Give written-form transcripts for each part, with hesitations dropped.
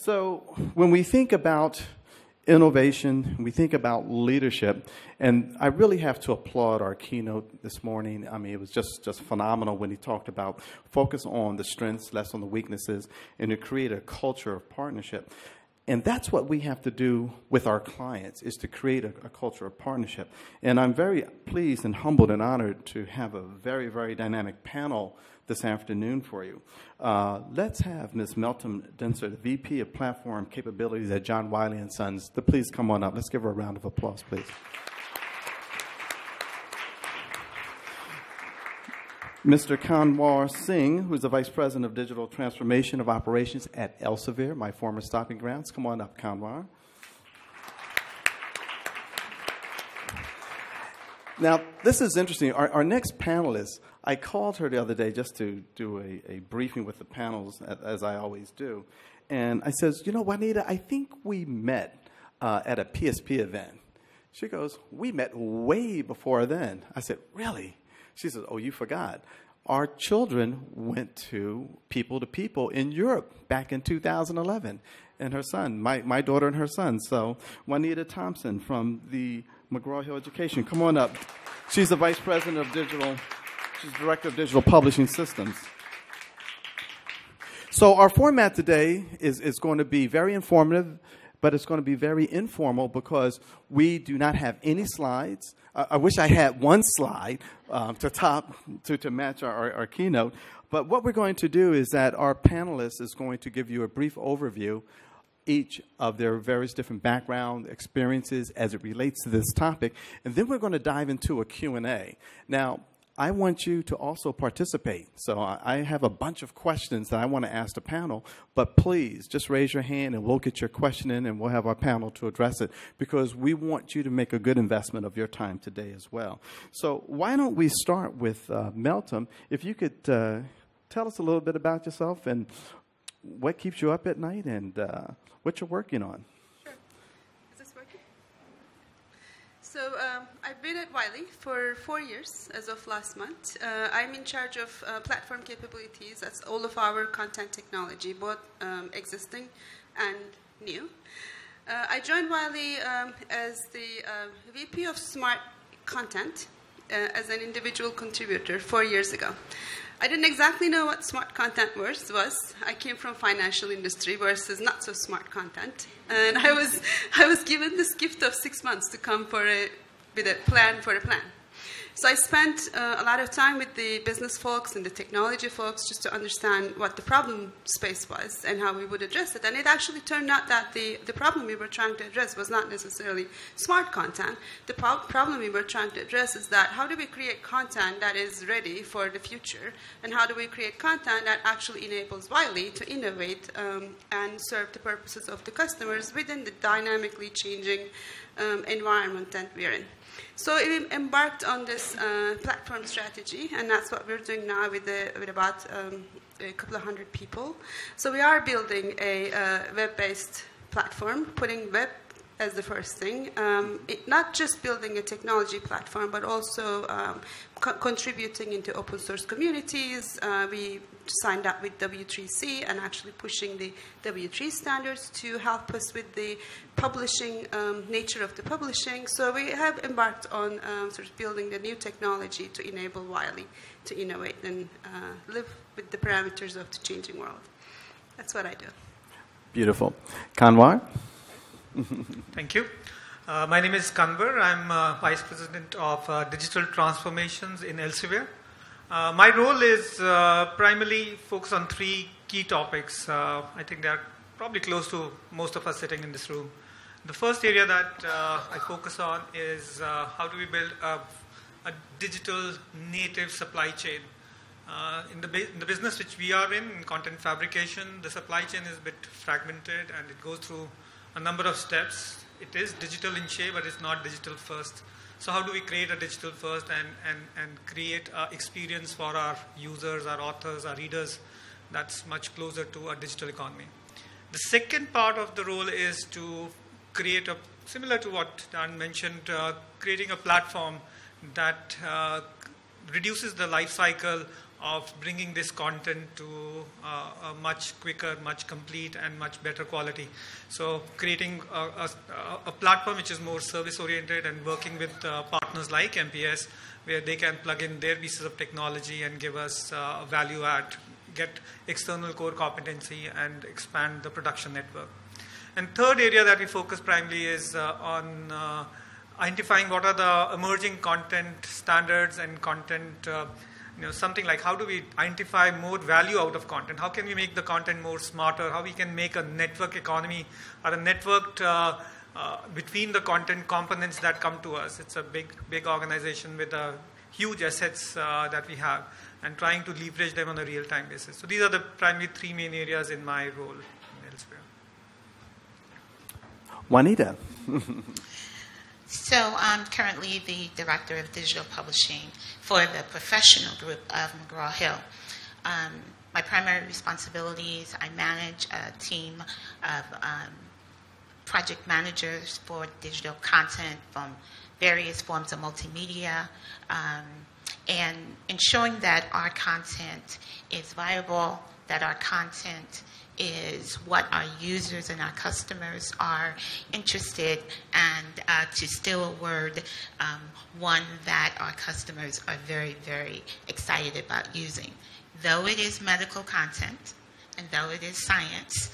So when we think about innovation, we think about leadership, and I really have to applaud our keynote this morning. I mean, it was just phenomenal when he talked about focus on the strengths, less on the weaknesses, and to create a culture of partnership. And that's what we have to do with our clients, is to create a culture of partnership. And I'm very pleased and humbled and honored to have a very, very dynamic panel this afternoon for you. Let's have Ms. Meltem Denser, the VP of Platform Capabilities at John Wiley & Sons, to please come on up. Let's give her a round of applause, please. Mr. Kanwar Singh, who's the Vice President of Digital Transformation of Operations at Elsevier, my former stopping grounds. Come on up, Kanwar. Now, this is interesting. Our next panelist, I called her the other day just to do a briefing with the panels, as I always do. And I says, you know, Juanita, I think we met at a PSP event. She goes, we met way before then. I said, really? She says, oh, you forgot. Our children went to People in Europe back in 2011. And her son, my daughter and her son. So Juanita Thompson from the McGraw-Hill Education, come on up. She's the Vice President of Digital, she's Director of Digital Publishing Systems. So our format today is going to be very informative, but it's going to be very informal because we do not have any slides. I wish I had one slide to match our keynote. But what we're going to do is that our panelists is going to give you a brief overview, each of their various different background experiences as it relates to this topic. And then we're going to dive into a Q&A. Now, I want you to also participate. So I have a bunch of questions that I want to ask the panel, but please just raise your hand and we'll get your question in and we'll have our panel to address it because we want you to make a good investment of your time today as well. So why don't we start with Meltem? If you could tell us a little bit about yourself and what keeps you up at night and what you're working on. So I've been at Wiley for 4 years as of last month. I'm in charge of platform capabilities. That's all of our content technology, both existing and new. I joined Wiley as the VP of Smart Content as an individual contributor 4 years ago. I didn't exactly know what smart content was. I came from financial industry versus not so smart content. And I was given this gift of 6 months to come with a plan for a plan. So I spent a lot of time with the business folks and the technology folks just to understand what the problem space was and how we would address it. And it actually turned out that the problem we were trying to address was not necessarily smart content. The problem we were trying to address is that how do we create content that is ready for the future? And how do we create content that actually enables Wiley to innovate and serve the purposes of the customers within the dynamically changing environment that we're in? So we embarked on this platform strategy, and that's what we're doing now with about a couple of hundred people. So we are building a web-based platform, putting web as the first thing. Not just building a technology platform, but also contributing into open source communities. We signed up with W3C and actually pushing the W3 standards to help us with the publishing, nature of the publishing. So we have embarked on sort of building the new technology to enable Wiley to innovate and live with the parameters of the changing world. That's what I do. Beautiful. Kanwar? Thank you. My name is Kanwar. I'm Vice President of Digital Transformations in Elsevier. My role is primarily focused on 3 key topics. I think they're probably close to most of us sitting in this room. The first area that I focus on is how do we build a digital native supply chain. In the business which we are in content fabrication, the supply chain is a bit fragmented and it goes through a number of steps. It is digital in shape, but it's not digital first. So how do we create a digital first and create an experience for our users, our authors, our readers that's much closer to a digital economy? The second part of the role is to create similar to what Dan mentioned, creating a platform that reduces the life cycle of bringing this content to a much quicker, much complete, and much better quality. So creating a platform which is more service-oriented and working with partners like MPS, where they can plug in their pieces of technology and give us value add, get external core competency, and expand the production network. And third area that we focus primarily is on identifying what are the emerging content standards and content, something like how do we identify more value out of content? How can we make the content more smarter? How we can make a network economy or a networked between the content components that come to us. It's a big organization with huge assets that we have, and trying to leverage them on a real-time basis. So these are the primary three main areas in my role elsewhere. Juanita. So I'm currently the Director of Digital Publishing for the professional group of McGraw-Hill. My primary responsibilities, I manage a team of project managers for digital content from various forms of multimedia, and ensuring that our content is viable, that our content is what our users and our customers are interested, and to steal a word, one that our customers are very, very excited about using. Though it is medical content, and though it is science,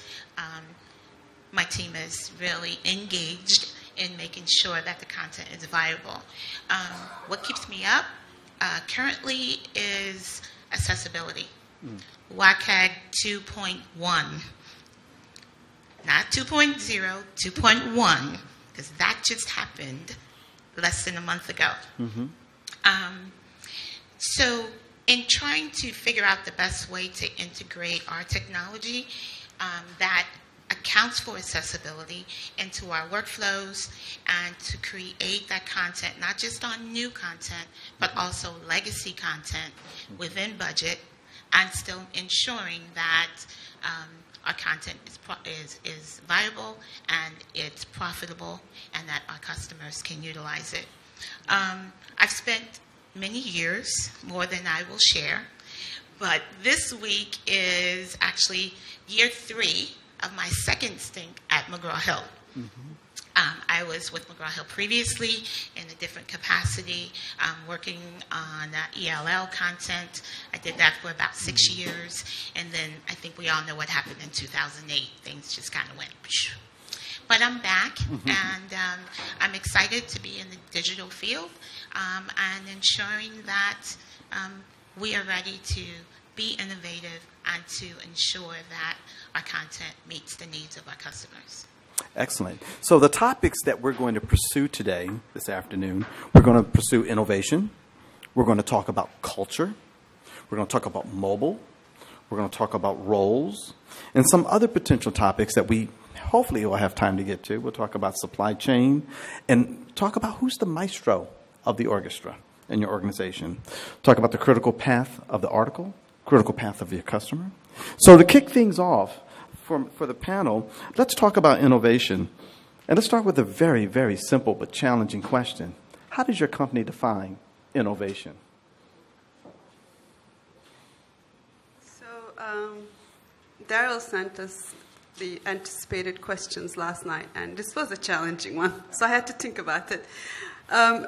my team is really engaged in making sure that the content is viable. What keeps me up currently is accessibility. WCAG 2.1, not 2.0, 2.1, because that just happened less than a month ago. So in trying to figure out the best way to integrate our technology that accounts for accessibility into our workflows, and to create that content, not just on new content, but also legacy content within budget, and still ensuring that our content is viable and it's profitable, and that our customers can utilize it. I've spent many years, more than I will share, but this week is actually year 3 of my second stint at McGraw-Hill. I was with McGraw-Hill previously in a different capacity, working on ELL content. I did that for about 6 years, and then I think we all know what happened in 2008. Things just kind of went. But I'm back, and I'm excited to be in the digital field, and ensuring that we are ready to be innovative and to ensure that our content meets the needs of our customers. Excellent. So the topics that we're going to pursue today, this afternoon, we're going to pursue innovation. We're going to talk about culture. We're going to talk about mobile. We're going to talk about roles and some other potential topics that we hopefully will have time to get to. We'll talk about supply chain and talk about who's the maestro of the orchestra in your organization. Talk about the critical path of the article, critical path of your customer. So to kick things off for the panel, let's talk about innovation. And let's start with a very, very simple but challenging question. How does your company define innovation? So Darrell sent us the anticipated questions last night, and this was a challenging one, so I had to think about it.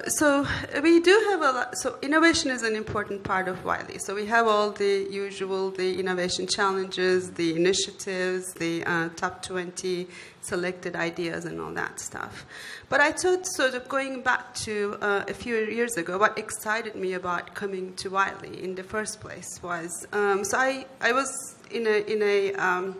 So we do have a lot. So innovation is an important part of Wiley. So we have all the usual, the innovation challenges, the initiatives, the top 20 selected ideas, and all that stuff. But I thought, sort of going back to a few years ago, what excited me about coming to Wiley in the first place was, so I was in a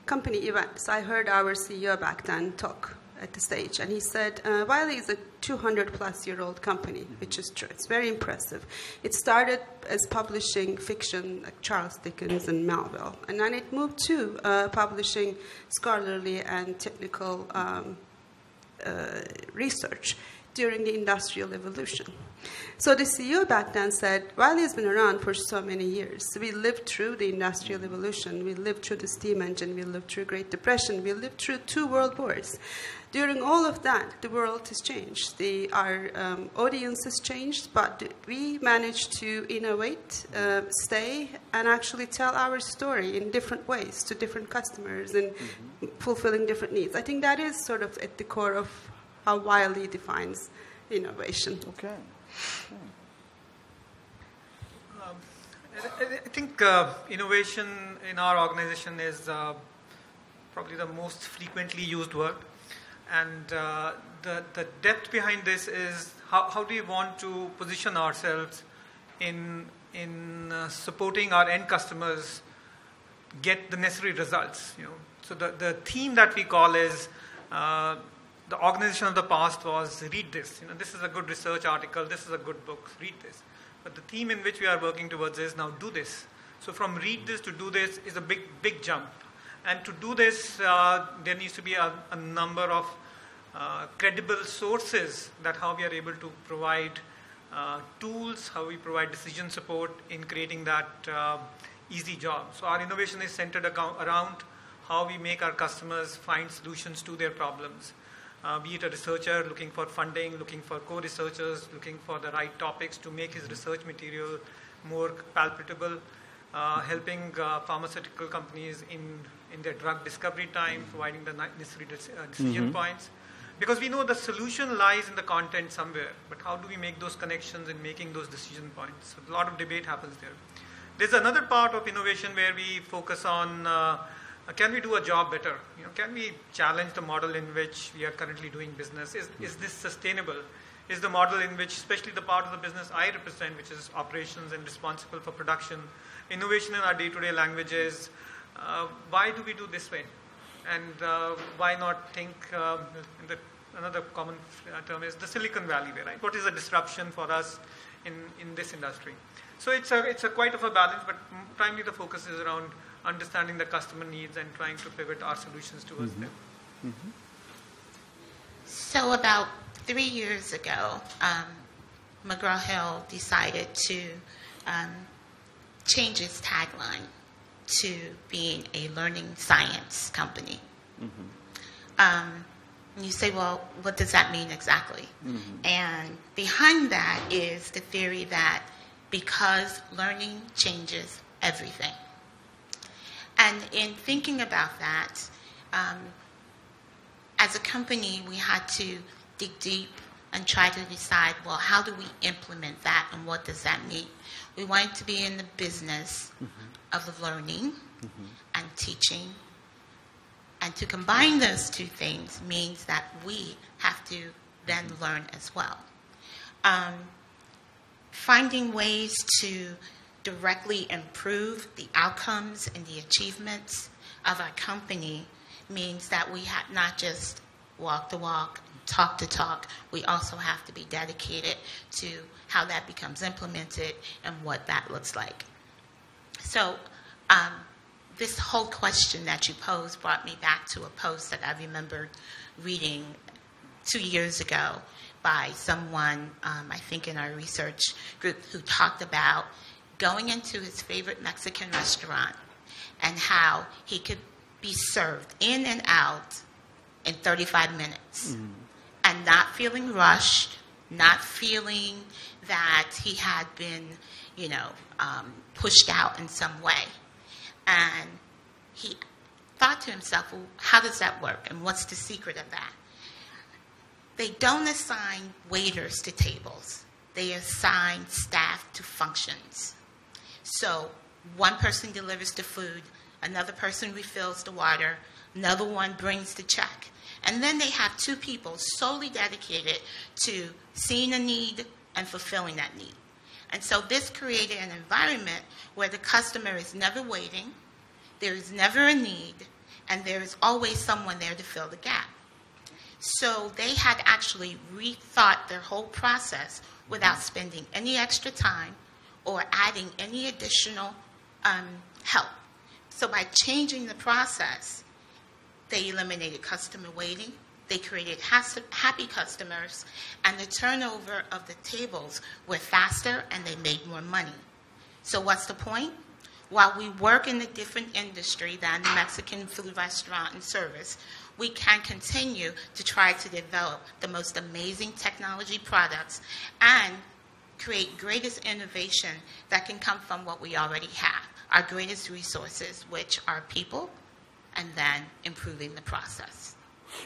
company event. So I heard our CEO back then talk at the stage, and he said, Wiley is a 200-plus-year-old company, which is true. It's very impressive. It started as publishing fiction like Charles Dickens and Melville, and then it moved to publishing scholarly and technical research. during the industrial evolution. So the CEO back then said, Wiley has been around for so many years. We lived through the industrial evolution. We lived through the steam engine. We lived through Great Depression. We lived through 2 world wars. During all of that, the world has changed. Our audience has changed, but we managed to innovate, stay, and actually tell our story in different ways to different customers and fulfilling different needs. I think that is sort of at the core of how Wiley defines innovation. Okay. I think innovation in our organization is probably the most frequently used word. And the depth behind this is how do we want to position ourselves in supporting our end customers get the necessary results. So the theme that we call is the organization of the past was read this. This is a good research article. This is a good book. Read this. But the theme in which we are working towards is now do this. So from read this to do this is a big jump. And to do this, there needs to be a number of credible sources that how we are able to provide tools, how we provide decision support in creating that easy job. So our innovation is centered around how we make our customers find solutions to their problems. Be it a researcher looking for funding, looking for co-researchers, looking for the right topics to make his research material more palpable, helping pharmaceutical companies in their drug discovery time, providing the necessary decision points. Because we know the solution lies in the content somewhere, but how do we make those connections in making those decision points? So a lot of debate happens there. There's another part of innovation where we focus on can we do a job better? Can we challenge the model in which we are currently doing business? Is this sustainable? Is the model in which, especially the part of the business I represent, which is operations and responsible for production, innovation in our day-to-day language is, why do we do this way? And why not think, another common term is the Silicon Valley way, right? What is a disruption for us in this industry? So it's a quite of a balance, but primarily the focus is around understanding the customer needs and trying to pivot our solutions towards them. So about 3 years ago, McGraw-Hill decided to change its tagline to being a learning science company. And you say, well, what does that mean exactly? And behind that is the theory that because learning changes everything. And in thinking about that, as a company, we had to dig deep and try to decide, well, how do we implement that and what does that mean? We wanted to be in the business of learning and teaching. And to combine those two things means that we have to then learn as well. Finding ways to directly improve the outcomes and the achievements of our company means that we have not just walk the walk, talk the talk, we also have to be dedicated to how that becomes implemented and what that looks like. So this whole question that you posed brought me back to a post that I remembered reading 2 years ago by someone, I think in our research group, who talked about going into his favorite Mexican restaurant and how he could be served in and out in 35 minutes and not feeling rushed, not feeling that he had been, pushed out in some way. And he thought to himself, well, how does that work? And what's the secret of that? They don't assign waiters to tables. They assign staff to functions. So one person delivers the food, another person refills the water, another one brings the check. And then they have 2 people solely dedicated to seeing a need and fulfilling that need. And so this created an environment where the customer is never waiting, there is never a need, and there is always someone there to fill the gap. So they had actually rethought their whole process without spending any extra time or adding any additional help. So by changing the process, they eliminated customer waiting, they created happy customers, and the turnover of the tables were faster and they made more money. So what's the point? While we work in a different industry than Mexican food, restaurant, and service, we can continue to try to develop the most amazing technology products and create greatest innovation that can come from what we already have, our greatest resources, which are people, and then improving the process.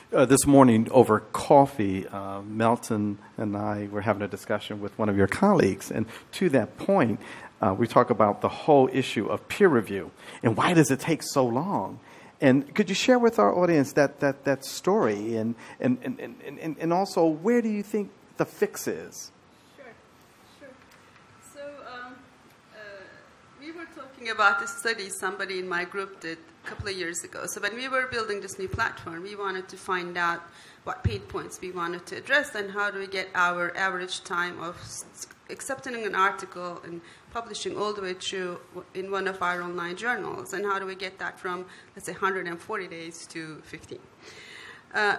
This morning over coffee, Melton and I were having a discussion with one of your colleagues, and to that point, we talk about the whole issue of peer review and why does it take so long? And could you share with our audience that story and also where do you think the fix is? Sure. So we were talking about this study somebody in my group did a couple of years ago. So when we were building this new platform, we wanted to find out what pain points we wanted to address and how do we get our average time of accepting an article and publishing all the way through in one of our online journals, and how do we get that from, let's say, 140 days to 15.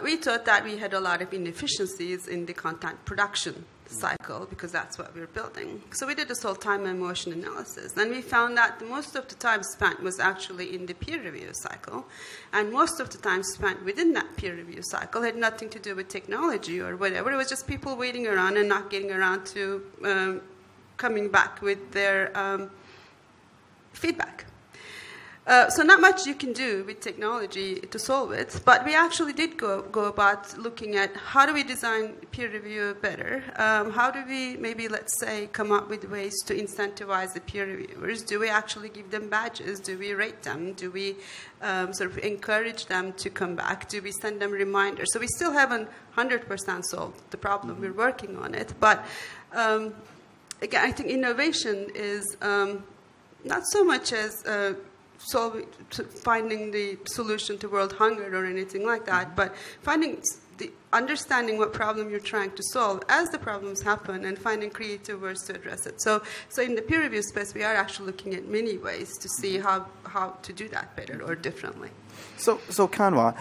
We thought that we had a lot of inefficiencies in the content production cycle because that's what we were building. So we did this whole time and motion analysis, and we found that most of the time spent was actually in the peer review cycle, and most of the time spent within that peer review cycle had nothing to do with technology or whatever. It was just people waiting around and not getting around to coming back with their feedback. So not much you can do with technology to solve it, but we actually did go about looking at how do we design peer review better? How do we maybe, let's say, come up with ways to incentivize the peer reviewers? Do we actually give them badges? Do we rate them? Do we sort of encourage them to come back? Do we send them reminders? So we still haven't 100% solved the problem. We're working on it. But again, I think innovation is not so much as finding the solution to world hunger or anything like that, but understanding what problem you're trying to solve as the problems happen and finding creative ways to address it. So in the peer review space, we are actually looking at many ways to see how to do that better or differently. So Kanwa,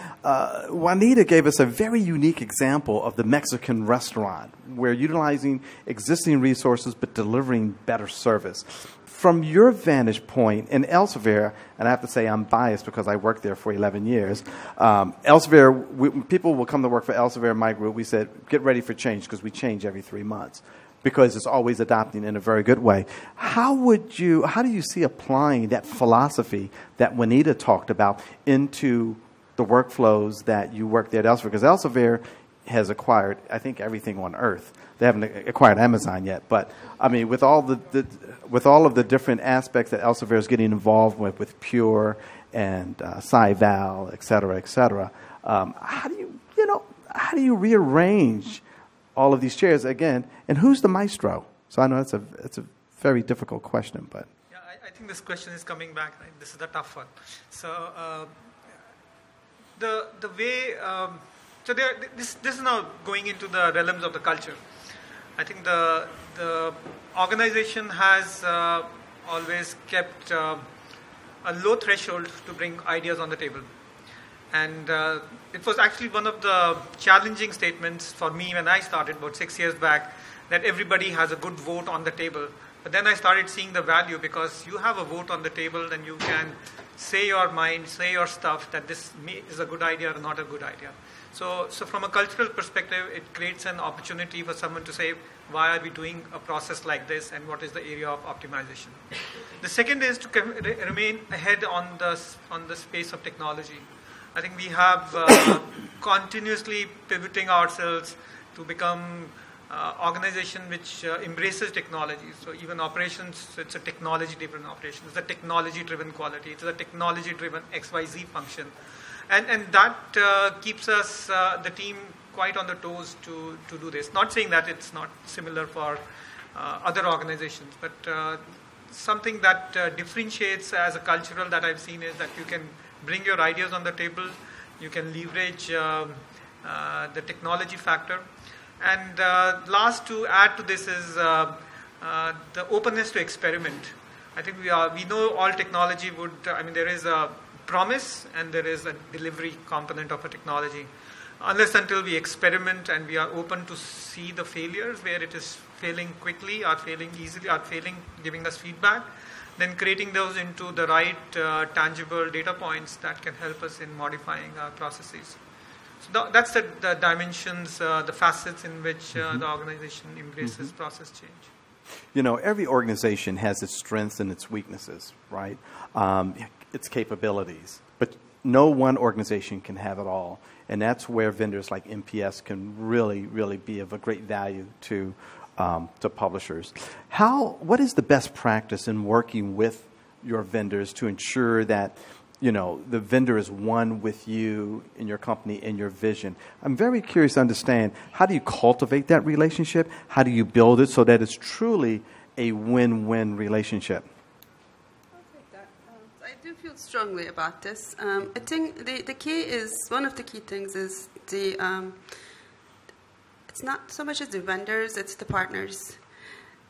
Juanita gave us a very unique example of the Mexican restaurant where utilizing existing resources but delivering better service. From your vantage point in Elsevier, and I have to say I'm biased because I worked there for 11 years, Elsevier, when people will come to work for Elsevier in my group, we said, get ready for change because we change every 3 months because it's always adapting in a very good way. How do you see applying that philosophy that Juanita talked about into the workflows that you work there at Elsevier? Because Elsevier has acquired, I think, everything on earth. They haven't acquired Amazon yet, but I mean, with all of the different aspects that Elsevier is getting involved with Pure and SciVal, et cetera, how do you rearrange all of these chairs again? And who's the maestro? So I know it's a very difficult question, but yeah, I think this question is coming back. Right? This is the tough one. So the way this is now going into the realms of the culture. I think the organization has always kept a low threshold to bring ideas on the table. And it was actually one of the challenging statements for me when I started about 6 years back, that everybody has a good vote on the table. But then I started seeing the value because you have a vote on the table, then you can say your mind, say your stuff, that this is a good idea or not a good idea. So from a cultural perspective, it creates an opportunity for someone to say, why are we doing a process like this and what is the area of optimization? The second is to remain ahead on the space of technology. I think we have continuously pivoting ourselves to become organization which embraces technology. So even operations, it's a technology-driven operation. It's a technology-driven quality. It's a technology-driven XYZ function. And that keeps us, the team, quite on the toes to do this. Not saying that it's not similar for other organizations, but something that differentiates as a cultural that I've seen is that you can bring your ideas on the table, you can leverage the technology factor. And last to add to this is the openness to experiment. I think we know all technology would, there is a promise and there is a delivery component of a technology. unless until we experiment and we are open to see the failures where it is failing quickly or failing easily or failing, giving us feedback, then creating those into the right tangible data points that can help us in modifying our processes. So that's the dimensions, the facets in which the organization embraces process change. You know, every organization has its strengths and its weaknesses, right? Its capabilities. But no one organization can have it all. And that's where vendors like MPS can really, really be of a great value to publishers. What is the best practice in working with your vendors to ensure that, you know, the vendor is one with you in your company and your vision? I'm very curious to understand, how do you cultivate that relationship? How do you build it so that it's truly a win-win relationship? I'll take that. I do feel strongly about this. I think the key is, one of the key things is it's not so much as the vendors, it's the partners.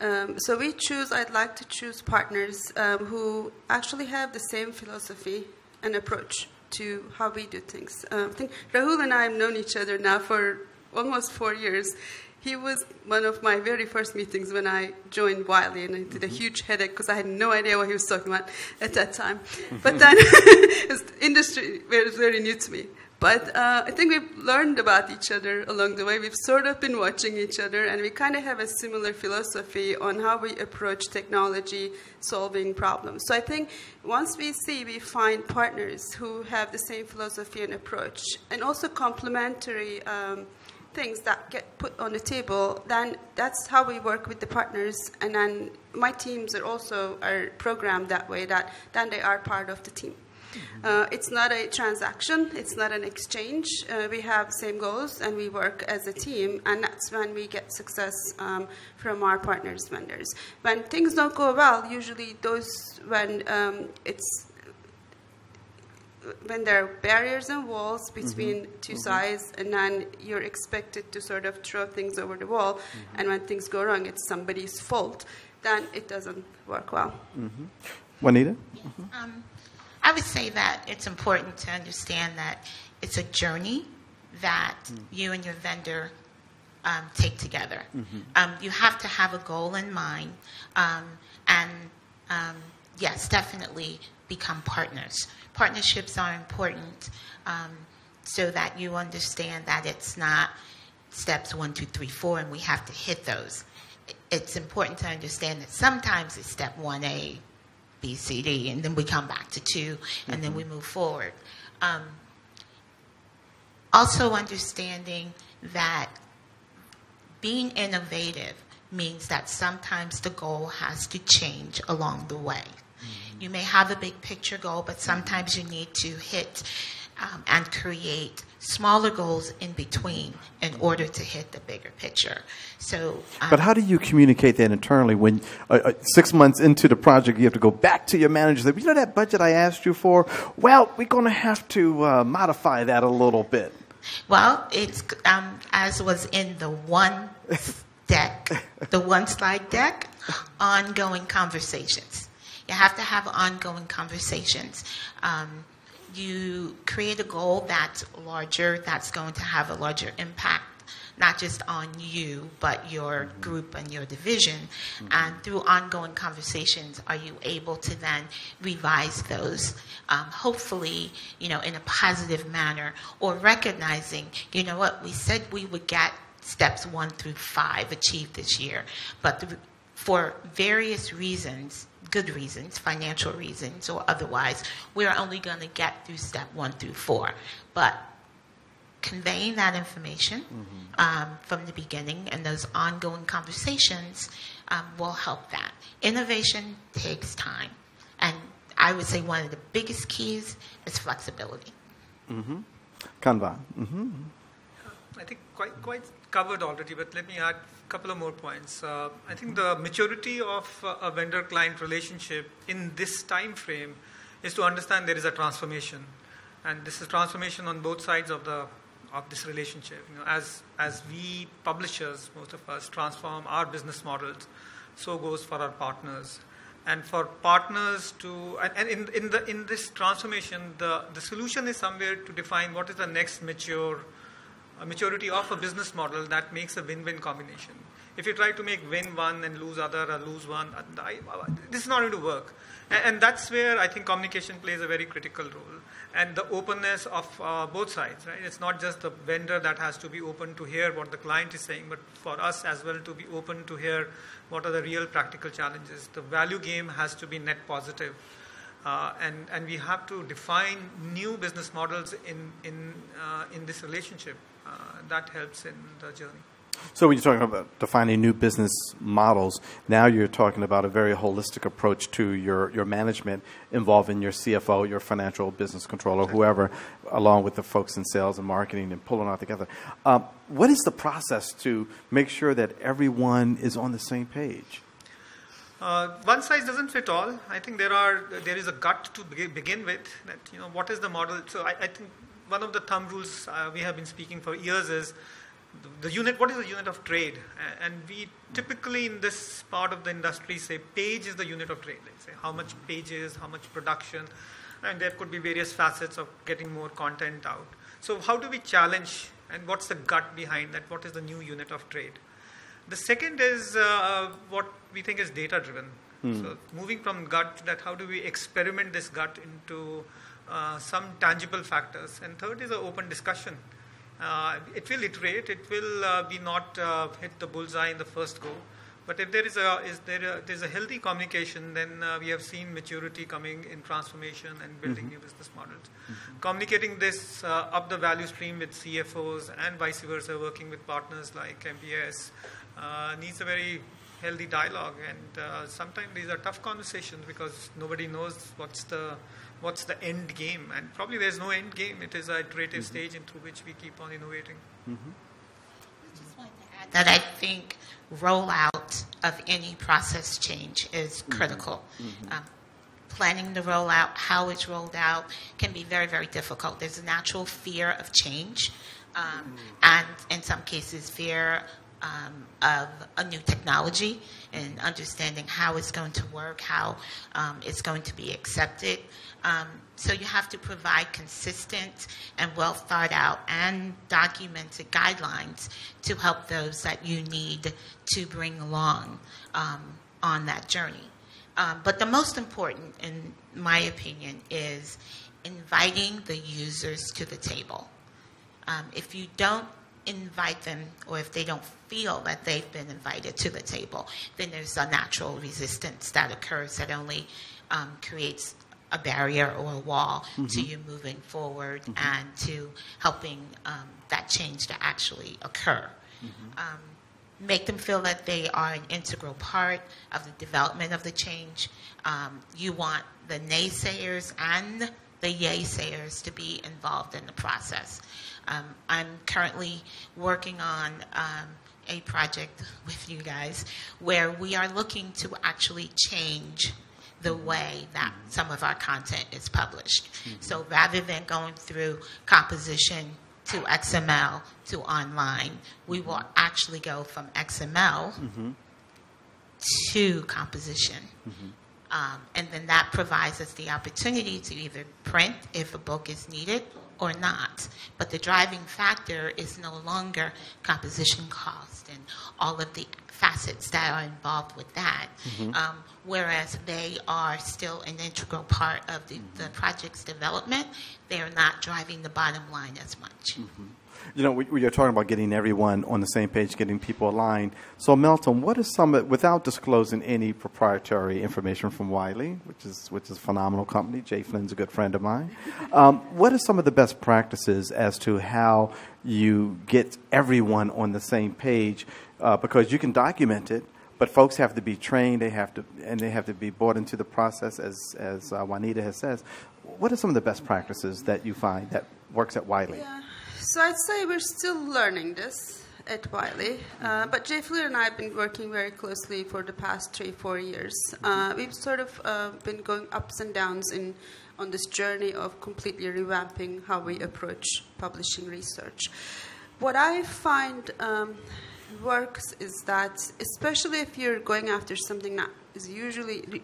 So I'd like to choose partners who actually have the same philosophy and approach to how we do things. I think Rahul and I have known each other now for almost 4 years. He was one of my very first meetings when I joined Wiley, and I did a huge headache because I had no idea what he was talking about at that time. But then the industry was very new to me. But I think we've learned about each other along the way. We've sort of been watching each other, and we kind of have a similar philosophy on how we approach technology solving problems. So I think once we find partners who have the same philosophy and approach, and also complementary things that get put on the table, then that's how we work with the partners. And then my teams are programmed that way, that then they are part of the team. It's not a transaction. It's not an exchange. We have the same goals, and we work as a team, and that's when we get success from our partners, vendors. When things don't go well, usually when there are barriers and walls between two sides, and then you're expected to sort of throw things over the wall, and when things go wrong, it's somebody's fault, then it doesn't work well. Juanita? I would say that it's important to understand that it's a journey that you and your vendor take together. You have to have a goal in mind, and yes, definitely become partners. Partnerships are important so that you understand that it's not steps 1, 2, 3, 4, and we have to hit those. It's important to understand that sometimes it's step 1A, B, C, D, and then we come back to 2, and then we move forward. Also understanding that being innovative means that sometimes the goal has to change along the way. You may have a big picture goal, but sometimes you need to hit and create smaller goals in between in order to hit the bigger picture. So, but how do you communicate that internally when 6 months into the project you have to go back to your manager and say, you know that budget I asked you for? Well, we're going to have to modify that a little bit. Well, it's as was in the one slide deck, ongoing conversations. You have to have ongoing conversations. You create a goal that's larger, that's going to have a larger impact, not just on you, but your group and your division. And through ongoing conversations, are you able to then revise those, hopefully, in a positive manner, or recognizing, you know what, we said we would get steps 1 through 5 achieved this year, but for various reasons, good reasons, financial reasons or otherwise, we're only going to get through step 1 through 4. But conveying that information from the beginning and those ongoing conversations will help that. Innovation takes time. And I would say one of the biggest keys is flexibility. Kanva. I think quite covered already, but let me add a couple of more points. I think the maturity of a vendor-client relationship in this time frame is to understand there is a transformation, and this is transformation on both sides of this relationship. As we publishers, most of us, transform our business models, so goes for our partners. And for partners to, and in this transformation, the solution is somewhere to define what is the next mature maturity of a business model that makes a win-win combination. If you try to make win one and lose other or lose one, this is not going to work. And that's where I think communication plays a very critical role. And the openness of both sides, right? It's not just the vendor that has to be open to hear what the client is saying, but for us as well to be open to hear what are the real practical challenges. The value game has to be net positive. And we have to define new business models in this relationship. That helps in the journey. So when you're talking about defining new business models, now you're talking about a very holistic approach to your management involving your CFO, your financial business controller, whoever, along with the folks in sales and marketing and pulling it all together. What is the process to make sure that everyone is on the same page? One size doesn't fit all. I think there is a gut to begin with. That what is the model? So I think one of the thumb rules we have been speaking for years is the unit. What is the unit of trade? And we typically in this part of the industry say page is the unit of trade. Let's say how much pages, how much production, and there could be various facets of getting more content out. So how do we challenge? And what's the gut behind that? What is the new unit of trade? The second is what we think is data-driven. So moving from gut, that how do we experiment this gut into some tangible factors. And third is an open discussion. It will iterate. It will be not hit the bullseye in the first go. But if there's a healthy communication, then we have seen maturity coming in transformation and building new business models. Communicating this up the value stream with CFOs and vice versa, working with partners like MPS, needs a very healthy dialogue. And sometimes these are tough conversations because nobody knows what's the end game. And probably there's no end game. It is an iterative stage through which we keep on innovating. I just wanted to add that I think rollout of any process change is critical. Planning the rollout, how it's rolled out, can be very, very difficult. There's a natural fear of change, and in some cases, fear of a new technology and understanding how it's going to work, how it's going to be accepted. So you have to provide consistent and well thought out and documented guidelines to help those that you need to bring along on that journey. But the most important, in my opinion, is inviting the users to the table. If you don't invite them, or if they don't feel that they've been invited to the table, then there's a natural resistance that occurs that only creates a barrier or a wall to you moving forward and to helping that change to actually occur. Make them feel that they are an integral part of the development of the change. You want the naysayers and the yay-sayers to be involved in the process. I'm currently working on a project with you guys where we are looking to actually change the way that some of our content is published. So rather than going through composition to XML to online, we will actually go from XML to composition. And then that provides us the opportunity to either print if a book is needed or not. But the driving factor is no longer composition cost and all of the facets that are involved with that, whereas they are still an integral part of the project's development. They are not driving the bottom line as much. We are talking about getting everyone on the same page, getting people aligned. So, Melton, what is without disclosing any proprietary information from Wiley, which is a phenomenal company, Jay Flynn's a good friend of mine, what are some of the best practices as to how you get everyone on the same page? Because you can document it, but folks have to be trained, they have to be brought into the process, as Juanita has said. What are some of the best practices that you find that works at Wiley? Yeah. So I'd say we're still learning this at Wiley, but Jay Flynn and I have been working very closely for the past 3-4 years. We've sort of been going ups and downs on this journey of completely revamping how we approach publishing research. What I find works is that, especially if you're going after something that is usually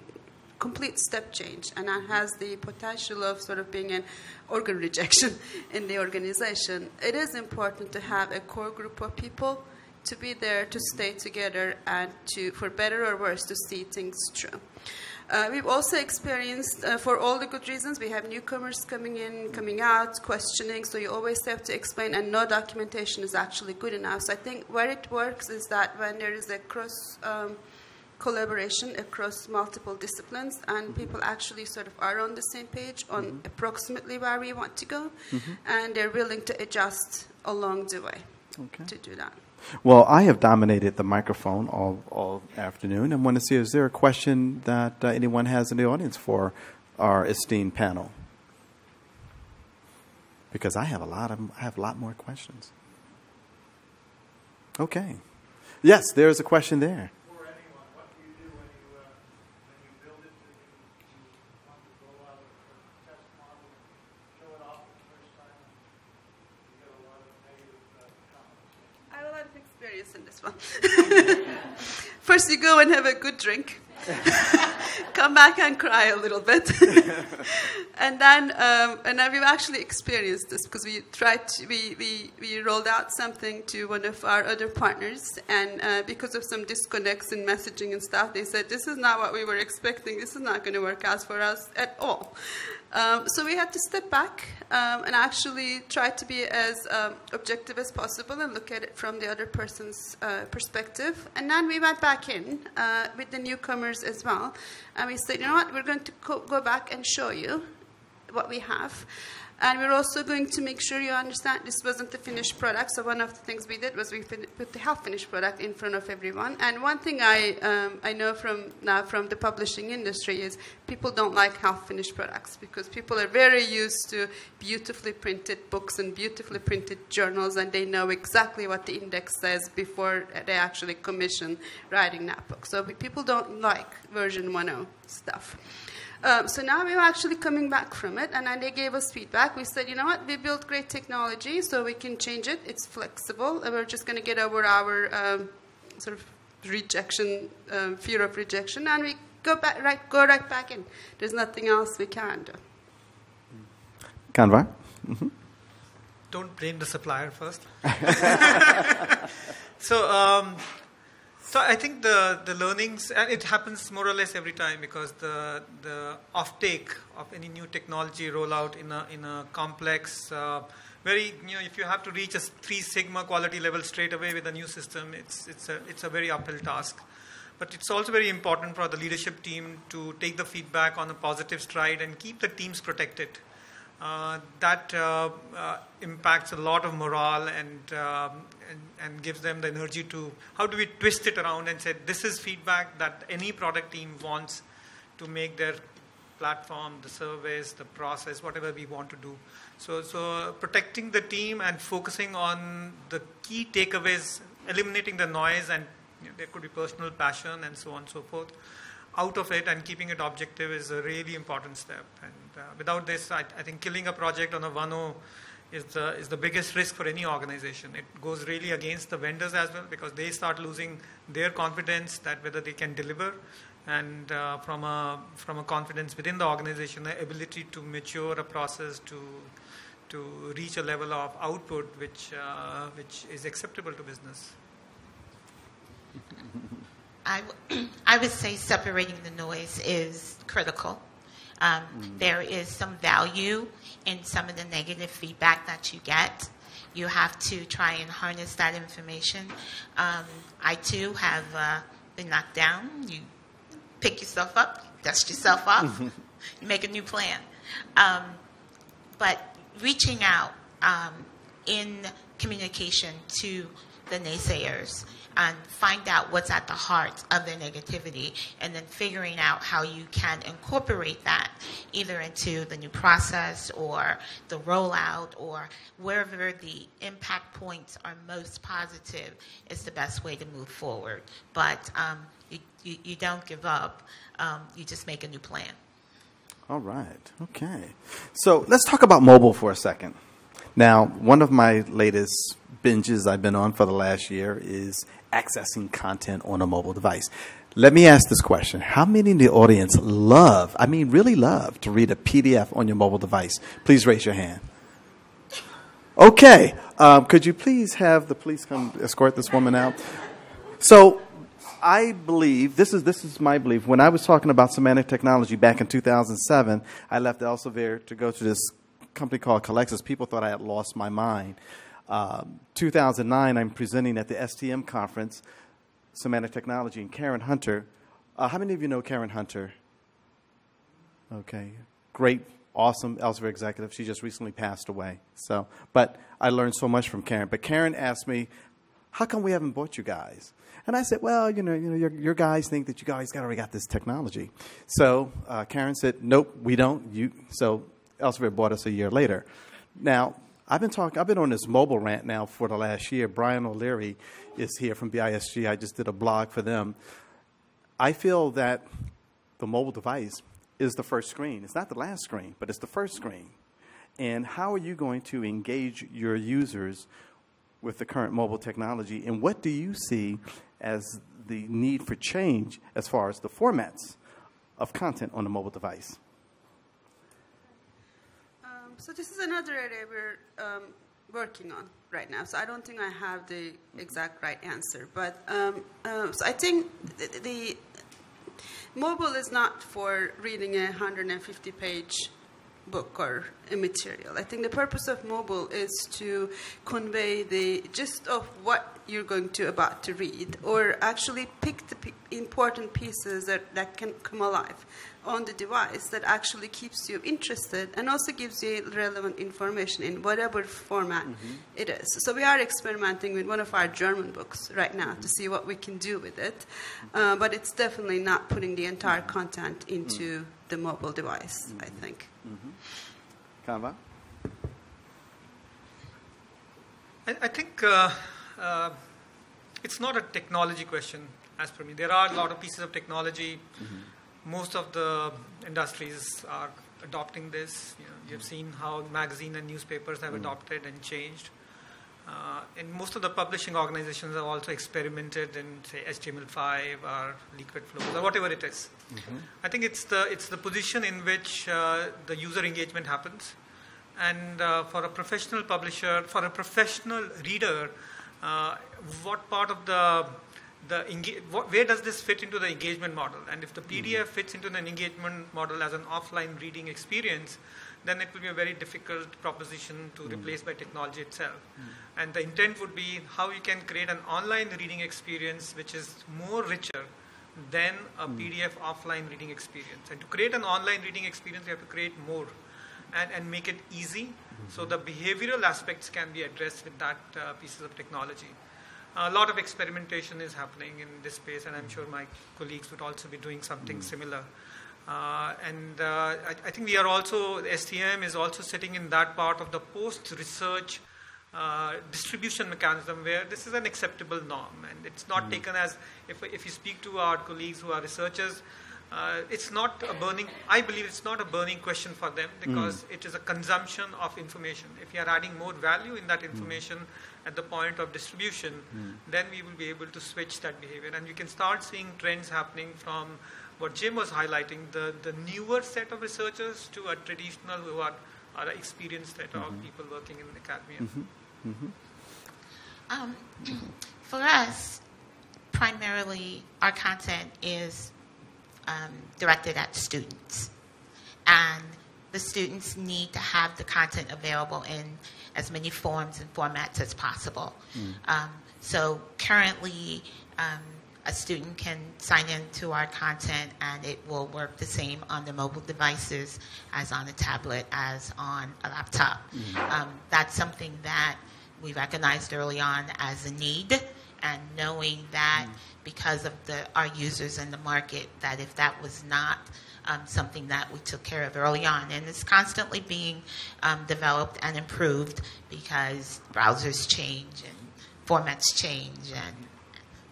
complete step change, and that has the potential of sort of being an organ rejection in the organization. It is important to have a core group of people to be there, to stay together, and to, for better or worse, to see things through. We've also experienced, for all the good reasons, we have newcomers coming in, coming out, questioning, so you always have to explain, and no documentation is actually good enough. So I think where it works is that when there is a cross collaboration across multiple disciplines, and people actually sort of are on the same page on approximately where we want to go, and they're willing to adjust along the way to do that. Well, I have dominated the microphone all afternoon, and want to see, is there a question that anyone has in the audience for our esteemed panel? Because I have a lot more questions. Okay. Yes, there's a question there. For anyone, what do you do when you build it and you want to roll out a test model and show it off for the first time, and you get a lot of negative comments? I have a lot of experience in this one. First, you go and have a good drink. Come back and cry a little bit. and then we've actually experienced this because we rolled out something to one of our other partners, and because of some disconnects in messaging and stuff, they said, this is not what we were expecting. This is not going to work out for us at all. So we had to step back and actually try to be as objective as possible and look at it from the other person's perspective. And then we went back in with the newcomers as well. And we said, you know what, we're going to go back and show you what we have. And we're also going to make sure you understand this wasn't the finished product. So one of the things we did was we put the half-finished product in front of everyone. And one thing I know from the publishing industry is people don't like half-finished products because people are very used to beautifully printed books and beautifully printed journals, and they know exactly what the index says before they actually commission writing that book. So people don't like version 1.0 stuff. So now we're actually coming back from it, and then they gave us feedback. We said, you know what, we built great technology, so we can change it. It's flexible, and we're just going to get over our sort of rejection, fear of rejection, and we go right back in. There's nothing else we can do. Kanvar? Don't blame the supplier first. So I think the learnings, and it happens more or less every time, because the offtake of any new technology rollout in a complex, if you have to reach a 3 sigma quality level straight away with a new system, it's a very uphill task. But it's also very important for the leadership team to take the feedback on a positive stride and keep the teams protected. That impacts a lot of morale and gives them the energy to, how do we twist it around and say, this is feedback that any product team wants to make their platform, the service, the process, whatever we want to do. So protecting the team and focusing on the key takeaways, eliminating the noise, and there could be personal passion and so on and so forth out of it, and keeping it objective is a really important step. And without this, I think killing a project on a 1.0 is the biggest risk for any organization. It goes really against the vendors as well, because they start losing their confidence that whether they can deliver, and from a confidence within the organization, the ability to mature a process to reach a level of output which is acceptable to business. I would say separating the noise is critical. There is some value in some of the negative feedback that you get. You have to try and harness that information. I, too, have been knocked down. You pick yourself up, dust yourself off, you make a new plan. But reaching out in communication to the naysayers and find out what's at the heart of their negativity, and then figuring out how you can incorporate that either into the new process or the rollout or wherever the impact points are most positive is the best way to move forward. But you don't give up. You just make a new plan. All right. Okay. So let's talk about mobile for a second. Now, one of my latest binges I've been on for the last year is accessing content on a mobile device. Let me ask this question. How many in the audience love, I mean really love, to read a PDF on your mobile device? Please raise your hand. Okay. Could you please have the police come escort this woman out? So I believe, this is my belief, when I was talking about semantic technology back in 2007, I left Elsevier to go to this company called Collexus. People thought I had lost my mind. 2009, I'm presenting at the STM conference, Semantic Technology, and Karen Hunter. How many of you know Karen Hunter? Okay, great, awesome Elsevier executive. She just recently passed away. So, but I learned so much from Karen. But Karen asked me, how come we haven't bought you guys? And I said, well, your guys think that you guys already got this technology. So Karen said, nope, we don't. So Elsevier bought us a year later. Now, I've been on this mobile rant now for the last year. Brian O'Leary is here from BISG. I just did a blog for them. I feel that the mobile device is the first screen. It's not the last screen, but it's the first screen. And how are you going to engage your users with the current mobile technology? And what do you see as the need for change as far as the formats of content on a mobile device? So this is another area we're working on right now. So I don't think I have the exact right answer. But so I think the mobile is not for reading a 150-page book or a material. I think the purpose of mobile is to convey the gist of what you're going to about to read, or actually pick the important pieces that can come alive on the device that actually keeps you interested and also gives you relevant information in whatever format it is. So we are experimenting with one of our German books right now to see what we can do with it, but it's definitely not putting the entire content into the mobile device, I think. Kanva? I think it's not a technology question, as per me. There are a lot of pieces of technology. Most of the industries are adopting this. You've seen how magazine and newspapers have adopted and changed. And most of the publishing organizations have also experimented in, say, HTML5 or liquid flows or whatever it is. I think it's the position in which the user engagement happens. And for a professional publisher, for a professional reader, what part of where does this fit into the engagement model? And if the PDF fits into an engagement model as an offline reading experience, then it will be a very difficult proposition to replace by technology itself. And the intent would be how you can create an online reading experience which is more richer than a PDF offline reading experience. And to create an online reading experience, you have to create more and make it easy so the behavioral aspects can be addressed with that pieces of technology. A lot of experimentation is happening in this space, and I'm sure my colleagues would also be doing something similar. I think we are also, STM is also sitting in that part of the post-research distribution mechanism where this is an acceptable norm, and it's not taken as, if you speak to our colleagues who are researchers, it's not a burning, I believe it's not a burning question for them because it is a consumption of information. If you are adding more value in that information at the point of distribution, then we will be able to switch that behavior. And you can start seeing trends happening from what Jim was highlighting, the newer set of researchers to a traditional who are an experienced set of people working in academia. For us, primarily our content is directed at students. And the students need to have the content available in as many forms and formats as possible. So currently, a student can sign into our content and it will work the same on the mobile devices as on a tablet, as on a laptop. That's something that we recognized early on as a need, and knowing that because of our users in the market, that if that was not something that we took care of early on, and it's constantly being developed and improved because browsers change and formats change and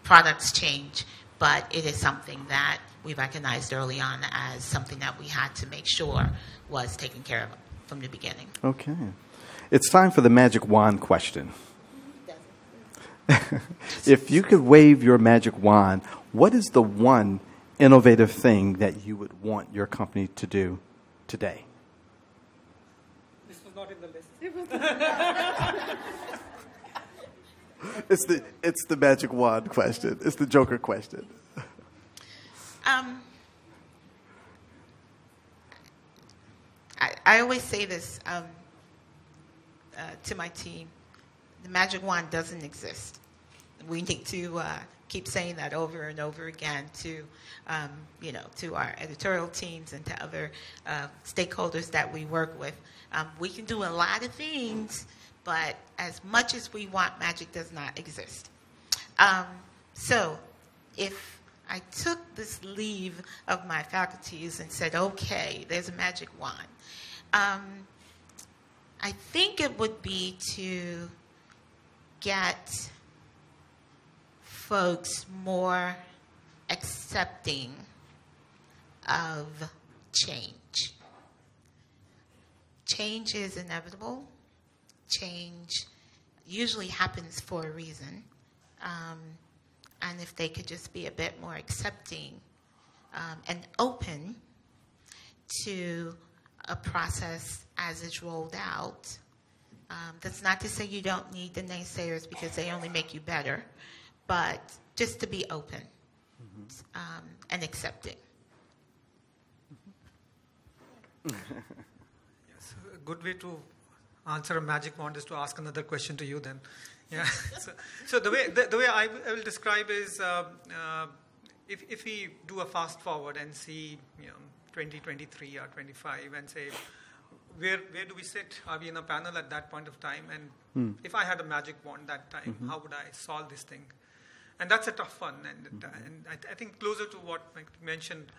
products change, but it is something that we recognized early on as something that we had to make sure was taken care of from the beginning. Okay. It's time for the magic wand question. If you could wave your magic wand, what is the one innovative thing that you would want your company to do today? This was not in the list. It's the magic wand question. It's the Joker question. I always say this to my team: the magic wand doesn't exist. We need to keep saying that over and over again to, to our editorial teams and to other stakeholders that we work with. We can do a lot of things, but as much as we want, magic does not exist. So if I took this leave of my faculties and said, okay, there's a magic wand, I think it would be to get folks more accepting of change. Change is inevitable. Change usually happens for a reason. And if they could just be a bit more accepting and open to a process as it's rolled out. That's not to say you don't need the naysayers because they only make you better, but just to be open and accepting. Yes, a good way to answer a magic wand is to ask another question to you then. Yeah. So the way I will describe is if we do a fast forward and see 2023 or 25 and say where do we sit? Are we in a panel at that point of time? And if I had a magic wand that time, how would I solve this thing? And that's a tough one. And I think closer to what Mike mentioned,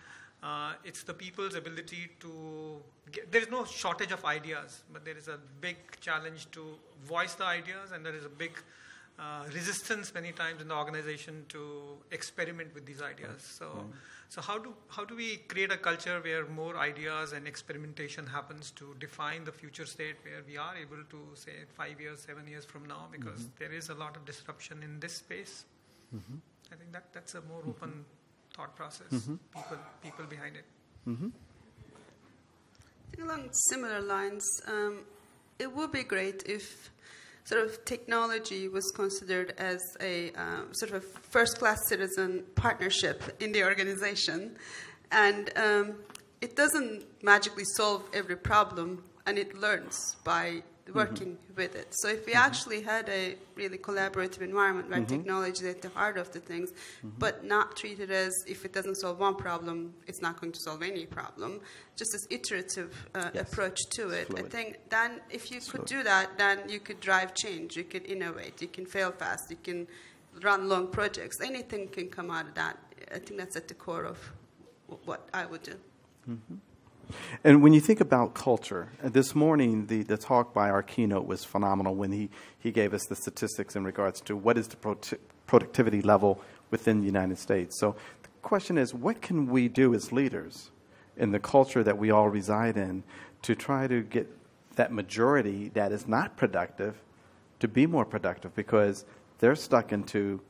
it's the people's ability to there is no shortage of ideas, but there is a big challenge to voice the ideas, and there is a big resistance many times in the organization to experiment with these ideas. So how do we create a culture where more ideas and experimentation happens to define the future state where we are able to say 5 years, 7 years from now, because there is a lot of disruption in this space. I think that's a more open thought process, people behind it. I think along similar lines, it would be great if sort of technology was considered as a sort of a first-class citizen partnership in the organization. And it doesn't magically solve every problem, and it learns by working with it. So if we actually had a really collaborative environment where technology is at the heart of the things, but not treated as if it doesn't solve one problem, it's not going to solve any problem, just this iterative approach to it. Fluid. I think then if you could do that, then you could drive change, you could innovate, you can fail fast, you can run long projects, anything can come out of that. I think that's at the core of what I would do. And when you think about culture, this morning the talk by our keynote was phenomenal when he gave us the statistics in regards to what is the productivity level within the United States. So the question is, what can we do as leaders in the culture that we all reside in to try to get that majority that is not productive to be more productive, because they're stuck into,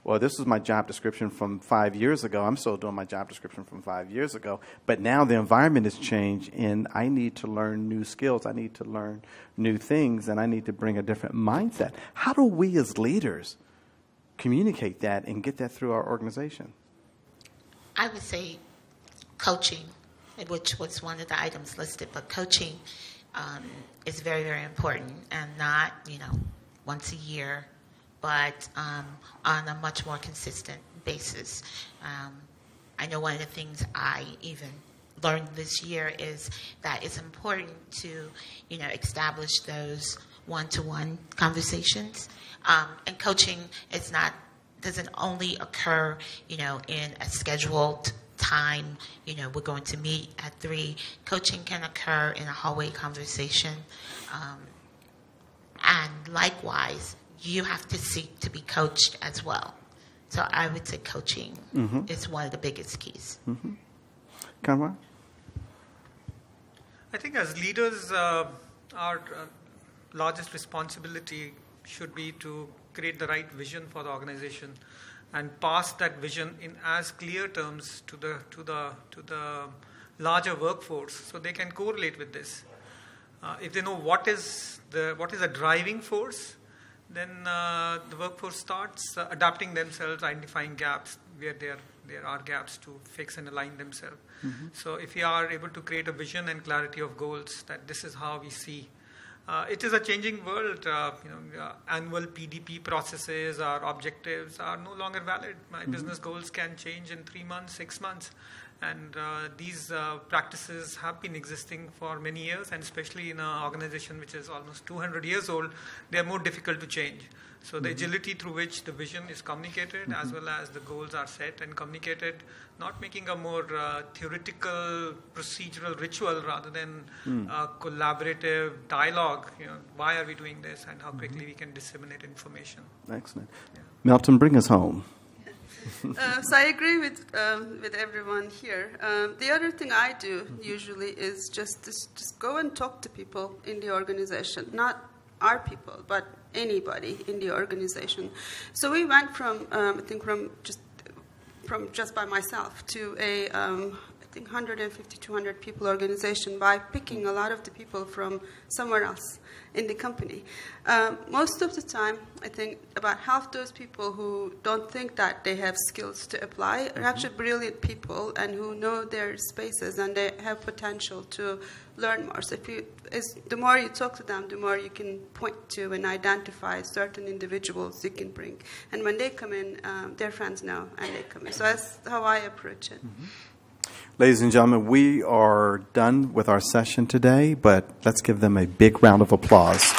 well, this was my job description from 5 years ago. I'm still doing my job description from 5 years ago. But now the environment has changed, and I need to learn new skills. I need to learn new things, and I need to bring a different mindset. How do we as leaders communicate that and get that through our organization? I would say coaching, which was one of the items listed, but coaching is very, very important, and not, once a year, but on a much more consistent basis. I know one of the things I even learned this year is that it's important to, establish those one-to-one conversations. And coaching doesn't only occur, in a scheduled time. We're going to meet at 3. Coaching can occur in a hallway conversation. And likewise, you have to seek to be coached as well. So I would say coaching is one of the biggest keys. Kanwar? I think as leaders, our largest responsibility should be to create the right vision for the organization and pass that vision in as clear terms to the larger workforce, so they can correlate with this. If they know what is a driving force, then the workforce starts adapting themselves, identifying gaps where there are gaps to fix and align themselves. Mm-hmm. So if we are able to create a vision and clarity of goals, that this is how we see. It is a changing world. Annual PDP processes or objectives are no longer valid. My mm-hmm. business goals can change in 3 months, 6 months. And these practices have been existing for many years, and especially in an organization which is almost 200 years old, they are more difficult to change. So the agility through which the vision is communicated, mm-hmm. as well as the goals are set and communicated, not making a more theoretical, procedural ritual rather than collaborative dialogue. Why are we doing this, and how quickly we can disseminate information. Excellent. Yeah. Milton, bring us home. So I agree with everyone here. The other thing I do usually is just go and talk to people in the organization, not our people, but anybody in the organization. So we went from just by myself to a I think 150, 200 people organization by picking a lot of the people from somewhere else in the company. Most of the time, I think about half those people who don't think that they have skills to apply are actually brilliant people and who know their spaces and they have potential to learn more. So the more you talk to them, the more you can point to and identify certain individuals you can bring. And when they come in, their friends know and they come in. So that's how I approach it. Mm-hmm. Ladies and gentlemen, we are done with our session today, but let's give them a big round of applause.